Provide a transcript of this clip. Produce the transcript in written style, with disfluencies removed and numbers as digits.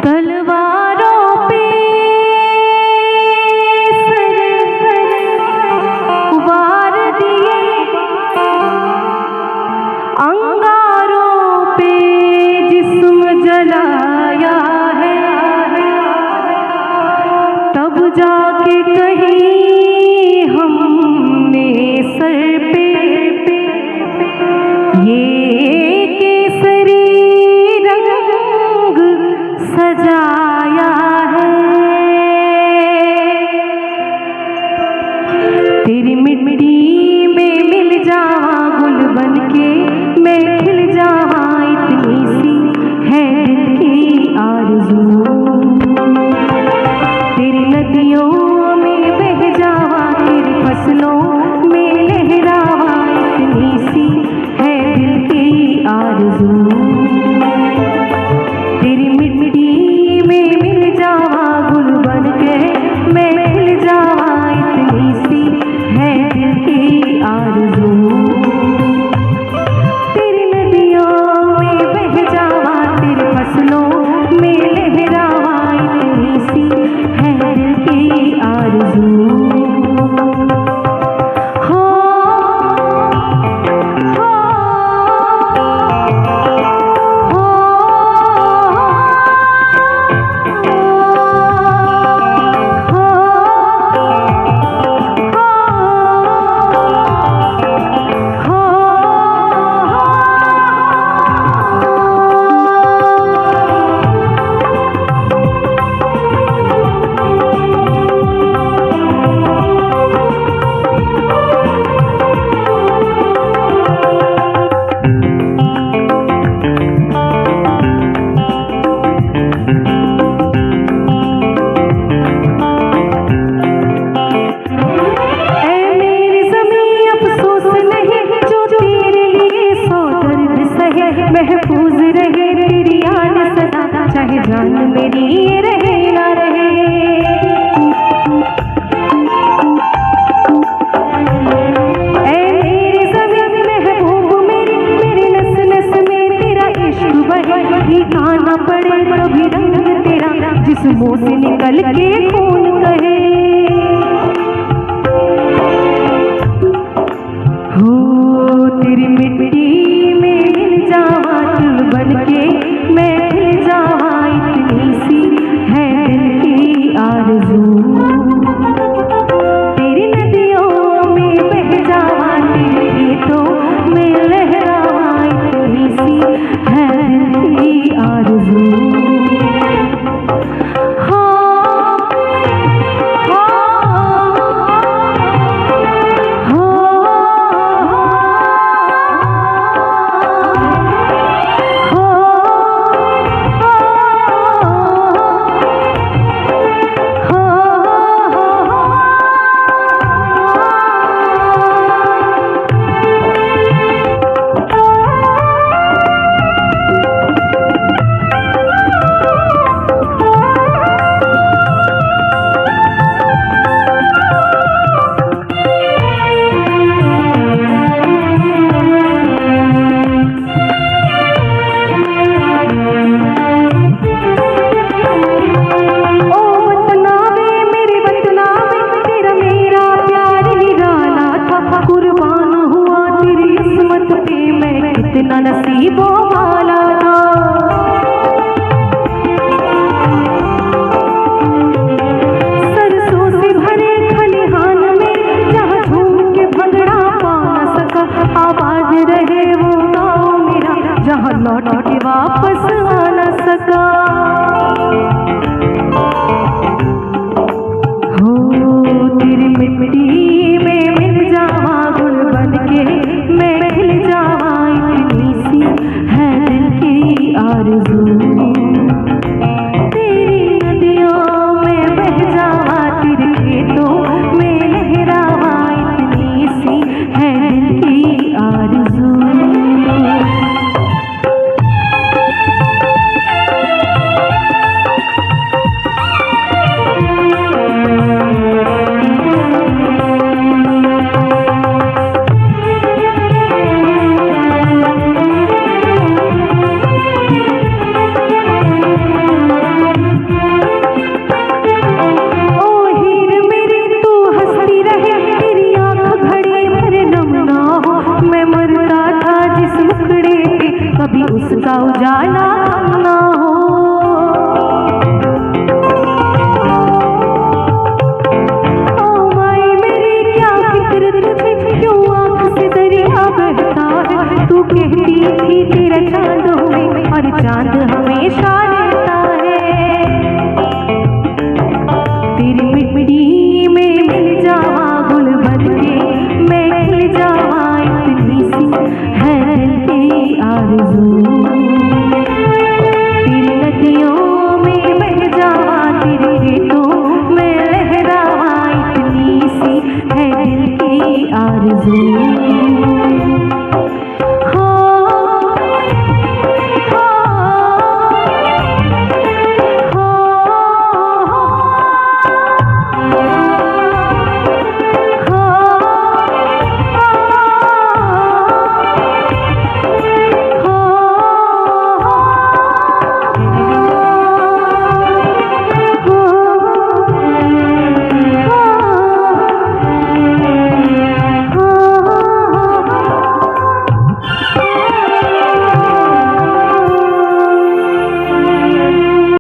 तलवारों पे वार दिए, अंगारों पे जिस्म जलाया है, तब जाके कहीं हमने सर पे ये केसरी रंग सजाया है। तेरी मिट्टी में मिल जावा गुल बनके मैं खिल जावा, इतनी सी है दिल की आरज़ू। तेरी नदियों में बह जावा, तेरी फसलों में लहरावा, इतनी सी है दिल की आरज़ू। तेरी मिट्टी में मिल जावा गुल बनके मैं खिल जावा, इतनी सी है दिल की आरज़ू। तेरी नदियों में बह जावा, तेरी फसलों में लहरावा, इतनी सी है दिल की आरज़ू। महफूज रहे तेरी याद सदा, चाहे जान मेरी रहे ना रहे। ऐ मेरी ज़मीन महबूब मेरी, मेरी नस नस में तेरा इश्क बहे, ठिकाना पड़े कभी रंग तेरा जिस मुँह से निकल के खून कहे। हो तेरी मिट्टी में मिल जावा दिल बनके मैं खिल जावा, इतनी सी है दिल की आरज़ू। तेरी नदियों में बह जावा, तेरे गीतों में लहरावा, इतनी सी है दिल की आरज़ू। हाँ मेरी